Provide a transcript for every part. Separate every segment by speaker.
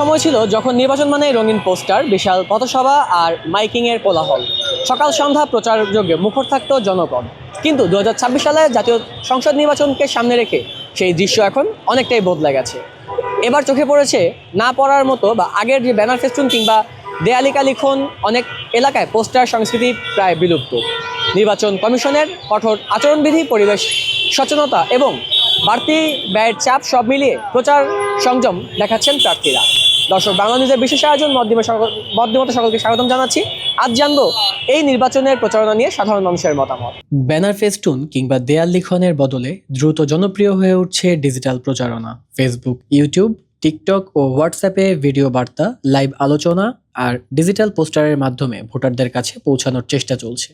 Speaker 1: সময় ছিল যখন নির্বাচন মানে রঙিন পোস্টার, বিশাল পথসভা আর মাইকিংয়ের কোলাহল। সকাল সন্ধ্যা প্রচারযোগ্যে মুখর থাকতো জনপদ। কিন্তু 2026 সালে জাতীয় সংসদ নির্বাচনকে সামনে রেখে সেই দৃশ্য এখন অনেকটাই বদলে গেছে। এবার চোখে পড়েছে না পড়ার মতো বা আগের যে ব্যানার ফেস্টুন কিংবা দেয়ালিকা লিখন, অনেক এলাকায় পোস্টার সংস্কৃতি প্রায় বিলুপ্ত। নির্বাচন কমিশনের কঠোর আচরণবিধি, পরিবেশ সচেতনতা এবং বাড়তি ব্যয়ের চাপ সব মিলিয়ে প্রচার সংযম দেখাচ্ছেন প্রার্থীরা। দর্শক, বাংলা নিউজের বিশেষ আয়োজন মধ্যমতে সকলকে স্বাগতম জানাচ্ছি। আজ জানবো এই নির্বাচনের প্রচারণা নিয়ে সাধারণ মানুষের মতামত। ব্যানার ফেস্টুন কিংবা দেয়াল লিখনের বদলে দ্রুত জনপ্রিয় হয়ে উঠছে ডিজিটাল প্রচারণা। ফেসবুক, ইউটিউব, টিকটক ও হোয়াটসঅ্যাপে ভিডিও বার্তা, লাইভ আলোচনা আর ডিজিটাল পোস্টারের মাধ্যমে ভোটারদের কাছে পৌঁছানোর চেষ্টা চলছে।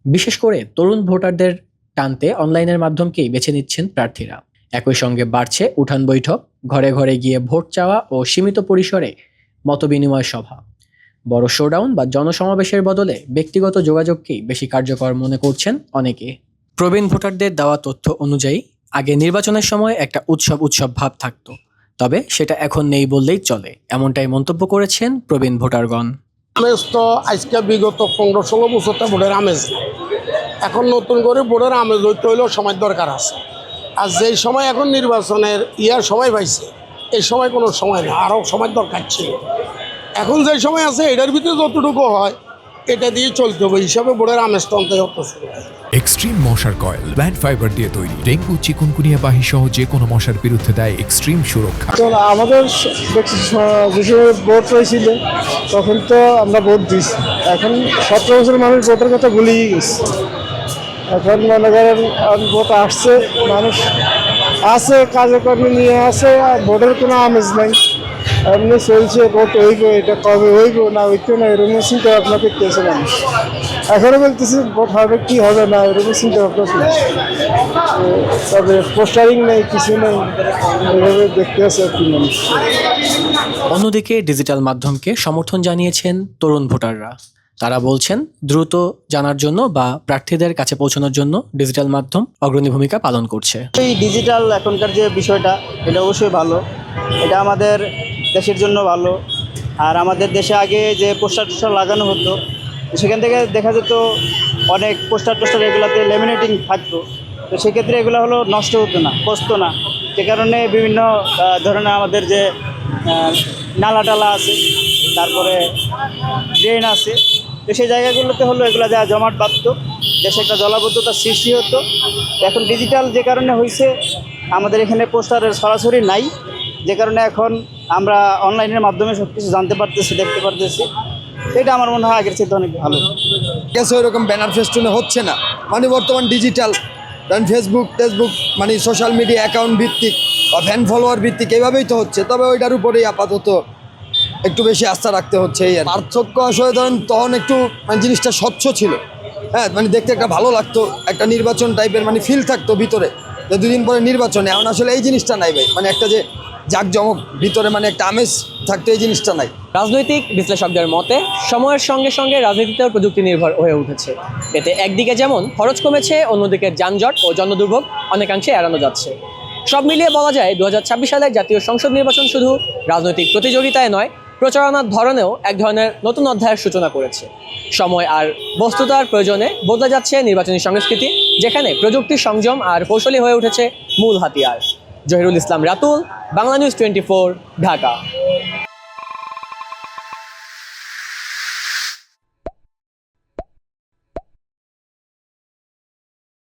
Speaker 1: বিশেষ করে তরুণ ভোটারদের টানতে অনলাইনের মাধ্যমকেই বেছে নিচ্ছেন প্রার্থীরা। একই সঙ্গে বাড়ছে উঠান বৈঠক, ঘরে ঘরে গিয়ে ভোট চাওয়া ও সীমিত পরিসরে মতবিনিময় সভা। বড় শোডাউন বা জনসমাবেশের বদলে ব্যক্তিগত যোগাযোগকেই বেশি কার্যকর মনে করছেন অনেকে। প্রবীণ ভোটারদের দেওয়া তথ্য অনুযায়ী আগে নির্বাচনের সময় একটা উৎসব ভাব থাকতো, তবে সেটা এখন নেই বললেই চলে, এমনটাই মন্তব্য করেছেন প্রবীণ ভোটারগণ।
Speaker 2: আমেজ তো আজকে বিগত 15-16 বছরটা ভোটের আমেজ নেই। এখন নতুন করে ভোটের আমেজ হইতে হইলেও সময় দরকার আছে। আর যেই সময় এখন নির্বাচনের সময় পাইছে, এই সময় কোনো সময় না, আরও সময় দরকার ছিল। এখন যে সময় আছে এটার ভিতরে যতটুকু হয় এটা দিয়ে চলতে হবে, হিসাবে ভোটের আমেজটা অন্তত শুরু হয়।
Speaker 3: এক্সট্রিম মশার কয়েল প্ল্যান্ট ফাইবার দিয়ে তৈরি, ডেঙ্গু, চিকুনগুনিয়া বাহি সহ যে কোনো মশার বিরুদ্ধে দেয় এক্সট্রিম সুরক্ষা।
Speaker 4: আমাদের যে সময় ভোট হয়েছিল তখন তো আমরা ভোট দিচ্ছি, এখন 17 বছর মানুষ ভোটের কথা ভুলেই গেছে। এখন মনে করেন ভোট আসছে, মানুষ আছে, কাজে কর্মে নিয়ে আছে, আর ভোটের কোনো আমেজ নাই। এমনি চলছে, ভোট হইব, এটা কবে হইব না হইতো না এরকম চিন্তা ভাবনা করতেছে মানুষ। এখনও বলতেছে ভোট হবে কি হবে না এরকম চিন্তা ভাবনা করছে, তবে পোস্টারিং নেই, কিছু নেই, এভাবে দেখতে আছে আর কি মানুষ।
Speaker 1: অন্যদিকে ডিজিটাল মাধ্যমকে সমর্থন জানিয়েছেন তরুণ ভোটাররা। তারা বলছেন, দ্রুত জানার জন্য বা প্রার্থীদের কাছে পৌঁছানোর জন্য ডিজিটাল মাধ্যম অগ্রণী ভূমিকা পালন করছে।
Speaker 5: এই ডিজিটাল এখনকার যে বিষয়টা, এটা অবশ্যই ভালো, এটা আমাদের দেশের জন্য ভালো। আর আমাদের দেশে আগে যে পোস্টার লাগানো হতো, সেখান থেকে দেখা যেত অনেক পোস্টার এগুলোতে লেমিনেটিং থাকতো, তো সেক্ষেত্রে এগুলো হলো নষ্ট হতো না, পচতো না। যে কারণে বিভিন্ন ধরনের আমাদের যে নালা টালা আছে, তারপরে ড্রেন আছে, তো সেই জায়গাগুলোতে হলো এগুলো যা জমাট বাঁধতো, দেশে একটা জলাবদ্ধতার সৃষ্টি হতো। এখন ডিজিটাল যে কারণে হয়েছে, আমাদের এখানে পোস্টারের সরাসরি নাই, যে কারণে এখন আমরা অনলাইনের মাধ্যমে সব কিছু জানতে পারতেছি, দেখতে পারতেছি। এটা আমার মনে হয় আগের চেয়ে অনেক ভালো।
Speaker 6: গেছে ওইরকম ব্যানার ফেস্টুনে হচ্ছে না, মানে বর্তমান ডিজিটাল ফেসবুক মানে সোশ্যাল মিডিয়া অ্যাকাউন্ট ভিত্তিক বা ফ্যান ফলোয়ার ভিত্তিক এইভাবেই তো হচ্ছে। তবে ওইটার উপরেই আপাতত একটু বেশি আস্থা রাখতে হচ্ছে। এই আর পার্থক্য আসলে ধরেন তখন একটু মানে জিনিসটা স্বচ্ছ ছিল, হ্যাঁ, মানে দেখতে একটা ভালো লাগতো, একটা নির্বাচন টাইপের মানে ফিল থাকতো ভিতরে, যে দুদিন পরে নির্বাচনে। এখন আসলে এই জিনিসটা নাই ভাই, মানে একটা যে জাঁকজমক ভিতরে মানে একটা আমেজ থাকতো, এই জিনিসটা নাই।
Speaker 1: রাজনৈতিক বিশ্লেষকদের মতে সময়ের সঙ্গে সঙ্গে রাজনীতিতেও প্রযুক্তি নির্ভর হয়ে উঠেছে। এতে একদিকে যেমন খরচ কমেছে, অন্যদিকে যানজট ও জনদুর্ভোগ অনেকাংশে এড়ানো যাচ্ছে। সব মিলিয়ে বলা যায় 2026 সালে জাতীয় সংসদ নির্বাচন শুধু রাজনৈতিক প্রতিযোগিতায় নয়, প্রচারণার ধরনেও এক ধরনের নতুন অধ্যায়ের সূচনা করেছে। সময় আর বস্তুতার প্রয়োজনে বদলে যাচ্ছে নির্বাচনী সংস্কৃতি, যেখানে প্রযুক্তির সংযম আর কৌশলী হয়ে উঠেছে মূল হাতিয়ার। জহিরুল ইসলাম রাতুল, বাংলা নিউজ 24, ঢাকা।